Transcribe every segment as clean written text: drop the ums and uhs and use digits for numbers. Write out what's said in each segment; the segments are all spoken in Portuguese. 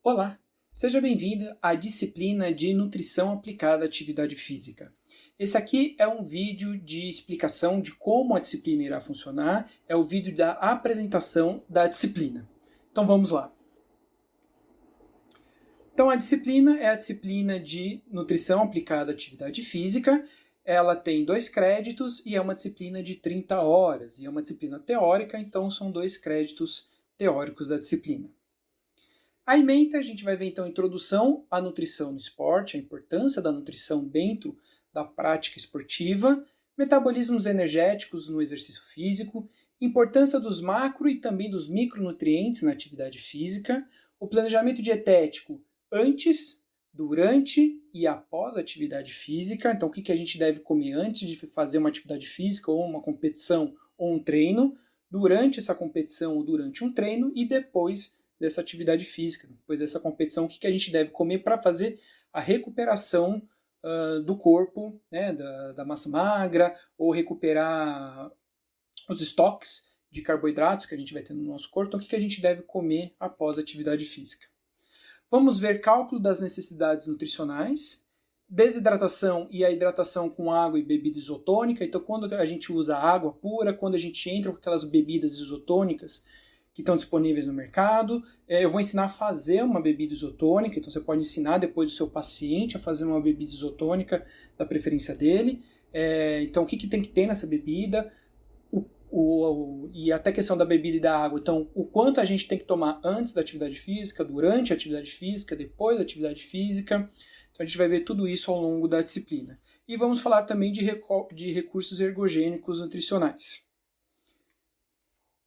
Olá, seja bem-vindo à disciplina de Nutrição Aplicada à Atividade Física. Esse aqui é um vídeo de explicação de como a disciplina irá funcionar, é o vídeo da apresentação da disciplina. Então vamos lá. Então a disciplina é a disciplina de Nutrição Aplicada à Atividade Física. Ela tem 2 créditos e é uma disciplina de 30 horas. E é uma disciplina teórica, então são 2 créditos teóricos da disciplina. A ementa, a gente vai ver então a introdução à nutrição no esporte, a importância da nutrição dentro da prática esportiva, metabolismos energéticos no exercício físico, importância dos macro e também dos micronutrientes na atividade física, o planejamento dietético antes, durante e após a atividade física. Então, o que a gente deve comer antes de fazer uma atividade física ou uma competição ou um treino, durante essa competição ou durante um treino e depois dessa atividade física, depois dessa competição, o que a gente deve comer para fazer a recuperação do corpo, né, da massa magra, ou recuperar os estoques de carboidratos que a gente vai ter no nosso corpo. Então, o que a gente deve comer após a atividade física? Vamos ver cálculo das necessidades nutricionais, desidratação e a hidratação com água e bebida isotônica. Então, quando a gente usa água pura, quando a gente entra com aquelas bebidas isotônicas que estão disponíveis no mercado. Eu vou ensinar a fazer uma bebida isotônica, então você pode ensinar depois do seu paciente a fazer uma bebida isotônica da preferência dele. Então, o que tem que ter nessa bebida? E até a questão da bebida e da água. Então, o quanto a gente tem que tomar antes da atividade física, durante a atividade física, depois da atividade física. Então, a gente vai ver tudo isso ao longo da disciplina. E vamos falar também de recursos ergogênicos nutricionais.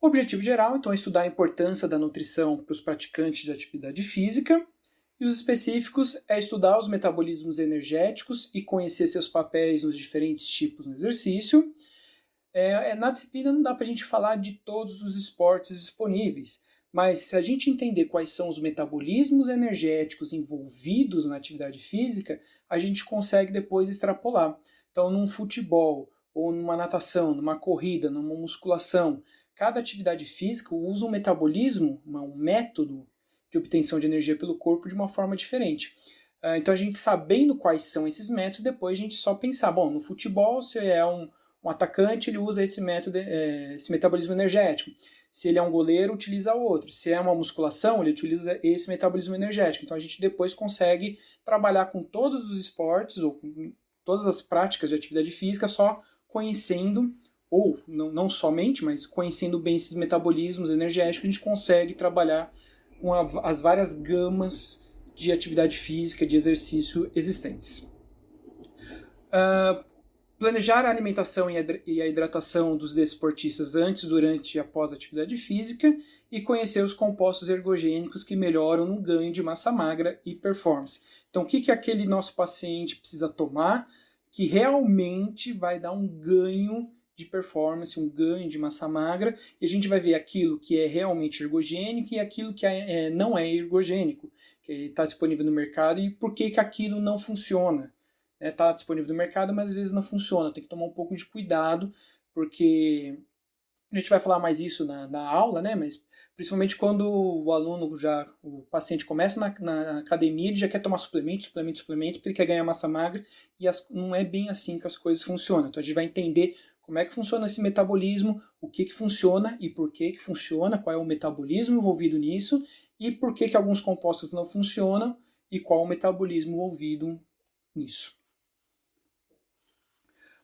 O objetivo geral, então, é estudar a importância da nutrição para os praticantes de atividade física, e os específicos é estudar os metabolismos energéticos e conhecer seus papéis nos diferentes tipos no exercício. Na disciplina não dá para a gente falar de todos os esportes disponíveis, mas se a gente entender quais são os metabolismos energéticos envolvidos na atividade física, a gente consegue depois extrapolar. Então, num futebol, ou numa natação, numa corrida, numa musculação, cada atividade física usa um metabolismo, um método de obtenção de energia pelo corpo de uma forma diferente. Então, a gente sabendo quais são esses métodos, depois a gente só pensar, bom, no futebol, se é um atacante, ele usa esse método, esse metabolismo energético. Se ele é um goleiro, utiliza outro. Se é uma musculação, ele utiliza esse metabolismo energético. Então, a gente depois consegue trabalhar com todos os esportes, ou com todas as práticas de atividade física, só conhecendo, ou não somente, mas conhecendo bem esses metabolismos energéticos, a gente consegue trabalhar com as várias gamas de atividade física, de exercício existentes. Planejar a alimentação e a hidratação dos desportistas antes, durante e após a atividade física e conhecer os compostos ergogênicos que melhoram no ganho de massa magra e performance. Então, o que aquele nosso paciente precisa tomar que realmente vai dar um ganho de performance, um ganho de massa magra, e a gente vai ver aquilo que é realmente ergogênico e aquilo que não é ergogênico, que está disponível no mercado e por que aquilo não funciona. Está disponível no mercado, mas às vezes não funciona. Tem que tomar um pouco de cuidado, porque a gente vai falar mais isso na aula, né? Mas principalmente quando o paciente começa na academia, ele já quer tomar suplemento, porque ele quer ganhar massa magra, e não é bem assim que as coisas funcionam. Então a gente vai entender como é que funciona esse metabolismo, o que funciona e por que funciona, qual é o metabolismo envolvido nisso, e por que alguns compostos não funcionam, e qual o metabolismo envolvido nisso.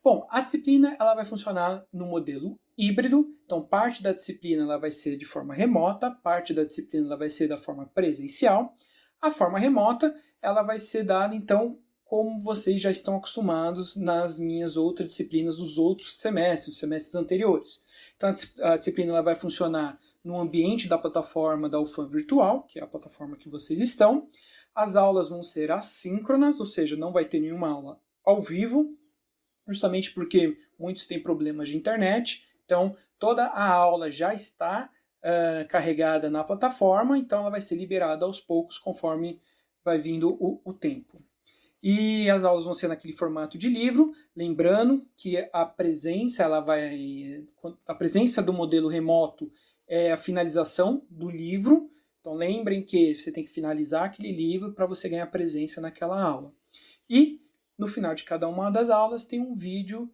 Bom, a disciplina ela vai funcionar no modelo híbrido, então parte da disciplina ela vai ser de forma remota, parte da disciplina ela vai ser da forma presencial. A forma remota ela vai ser dada então como vocês já estão acostumados nas minhas outras disciplinas dos outros semestres, os semestres anteriores. Então a disciplina ela vai funcionar no ambiente da plataforma da UFAM Virtual, que é a plataforma que vocês estão. As aulas vão ser assíncronas, ou seja, não vai ter nenhuma aula ao vivo, justamente porque muitos têm problemas de internet. Então, toda a aula já está carregada na plataforma, então ela vai ser liberada aos poucos conforme vai vindo o tempo. E as aulas vão ser naquele formato de livro, lembrando que a presença do modelo remoto é a finalização do livro, Então lembrem que você tem que finalizar aquele livro para você ganhar presença naquela aula. E no final de cada uma das aulas tem um vídeo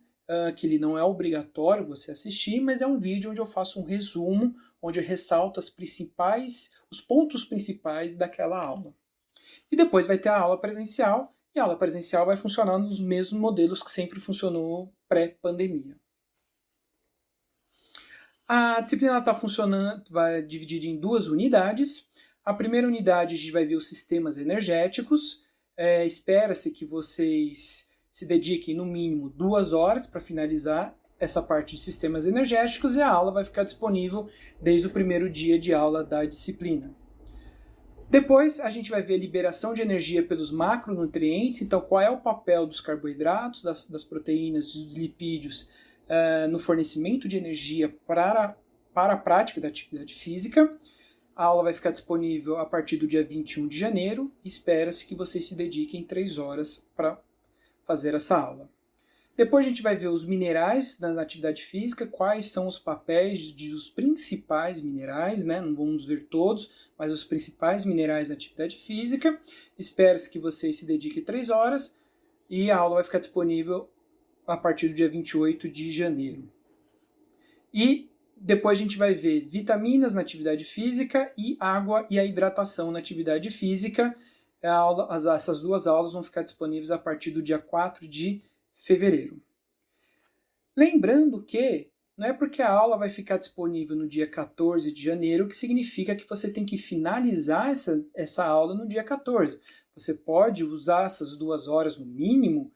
que ele não é obrigatório você assistir, mas é um vídeo onde eu faço um resumo, onde eu ressalto os pontos principais daquela aula. E depois vai ter a aula presencial, e a aula presencial vai funcionar nos mesmos modelos que sempre funcionou pré-pandemia. A disciplina está funcionando, vai dividir em 2 unidades. A primeira unidade a gente vai ver os sistemas energéticos. Espera-se que vocês se dediquem no mínimo 2 horas para finalizar essa parte de sistemas energéticos e a aula vai ficar disponível desde o primeiro dia de aula da disciplina. Depois a gente vai ver a liberação de energia pelos macronutrientes, então qual é o papel dos carboidratos, das proteínas, dos lipídios no fornecimento de energia para a prática da atividade física. A aula vai ficar disponível a partir do dia 21 de janeiro e espera-se que vocês se dediquem 3 horas para fazer essa aula. Depois a gente vai ver os minerais na atividade física, quais são os papéis dos principais minerais, né? Não vamos ver todos, mas os principais minerais na atividade física. Espera-se que vocês se dediquem 3 horas e a aula vai ficar disponível a partir do dia 28 de janeiro. E depois a gente vai ver vitaminas na atividade física e água e a hidratação na atividade física. Essas 2 aulas vão ficar disponíveis a partir do dia 4 de fevereiro. Lembrando que não é porque a aula vai ficar disponível no dia 14 de janeiro que significa que você tem que finalizar essa aula no dia 14. Você pode usar essas 2 horas no mínimo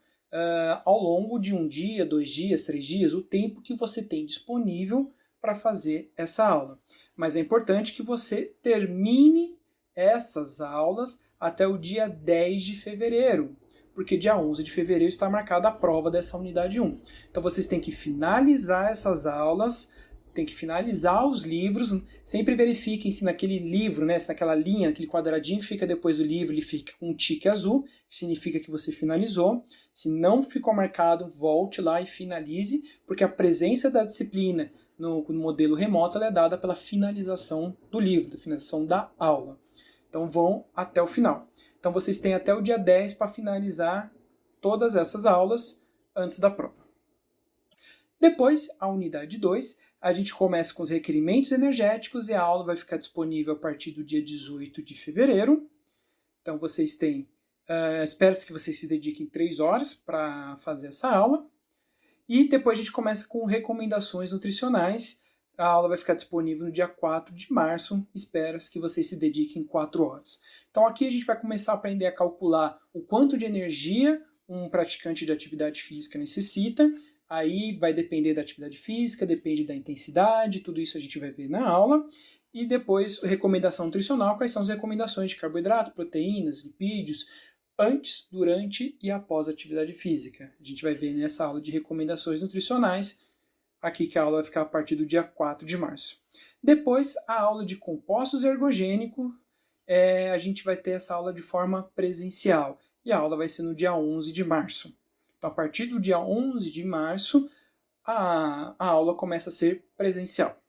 ao longo de 1 dia, 2 dias, 3 dias, o tempo que você tem disponível para fazer essa aula. Mas é importante que você termine essas aulas até o dia 10 de fevereiro, porque dia 11 de fevereiro está marcada a prova dessa unidade 1. Então vocês têm que finalizar essas aulas, tem que finalizar os livros, sempre verifiquem se naquele livro, né, se naquela linha, aquele quadradinho que fica depois do livro, ele fica com um tique azul, que significa que você finalizou. Se não ficou marcado, volte lá e finalize, porque a presença da disciplina no modelo remoto ela é dada pela finalização do livro, da finalização da aula. Então vão até o final. Então vocês têm até o dia 10 para finalizar todas essas aulas antes da prova. Depois, a unidade 2, a gente começa com os requerimentos energéticos e a aula vai ficar disponível a partir do dia 18 de fevereiro. Então vocês têm, espero que vocês se dediquem 3 horas para fazer essa aula. E depois a gente começa com recomendações nutricionais. A aula vai ficar disponível no dia 4 de março. Espero que vocês se dediquem 4 horas. Então aqui a gente vai começar a aprender a calcular o quanto de energia um praticante de atividade física necessita. Aí vai depender da atividade física, depende da intensidade, tudo isso a gente vai ver na aula. E depois, recomendação nutricional, quais são as recomendações de carboidrato, proteínas, lipídios, antes, durante e após a atividade física. A gente vai ver nessa aula de recomendações nutricionais, aqui que a aula vai ficar a partir do dia 4 de março. Depois, a aula de compostos ergogênicos, a gente vai ter essa aula de forma presencial. E a aula vai ser no dia 11 de março. Então, a partir do dia 11 de março, a aula começa a ser presencial.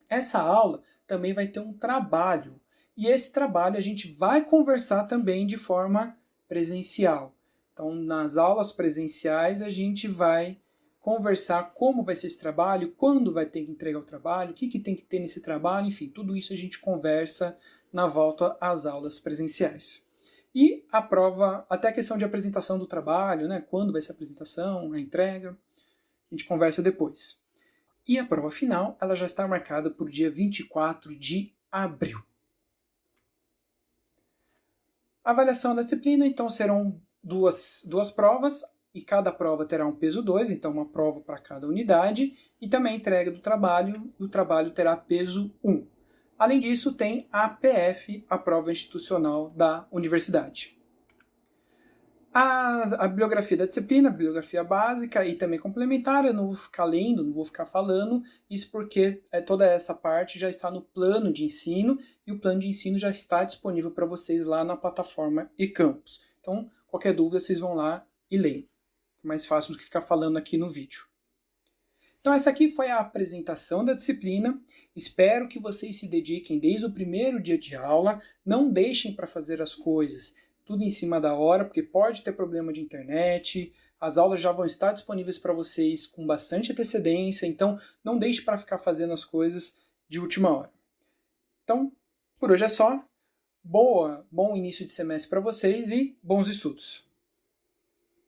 Essa aula também vai ter um trabalho. E esse trabalho a gente vai conversar também de forma presencial. Então, nas aulas presenciais, a gente vai conversar como vai ser esse trabalho, quando vai ter que entregar o trabalho, o que tem que ter nesse trabalho, enfim, tudo isso a gente conversa na volta às aulas presenciais. E a prova, até a questão de apresentação do trabalho, né? Quando vai ser a apresentação, a entrega, a gente conversa depois. E a prova final, ela já está marcada para o dia 24 de abril. A avaliação da disciplina, então, serão duas provas, e cada prova terá um peso 2, então uma prova para cada unidade, e também a entrega do trabalho, e o trabalho terá peso 1. Além disso, tem a APF, a prova institucional da universidade. A bibliografia da disciplina, a bibliografia básica e também complementar, eu não vou ficar lendo, não vou ficar falando, isso porque toda essa parte já está no plano de ensino, e o plano de ensino já está disponível para vocês lá na plataforma eCampus. Então, qualquer dúvida, vocês vão lá e leem. É mais fácil do que ficar falando aqui no vídeo. Então essa aqui foi a apresentação da disciplina. Espero que vocês se dediquem desde o primeiro dia de aula. Não deixem para fazer as coisas tudo em cima da hora, porque pode ter problema de internet. As aulas já vão estar disponíveis para vocês com bastante antecedência, então não deixe para ficar fazendo as coisas de última hora. Então, por hoje é só. Bom início de semestre para vocês e bons estudos!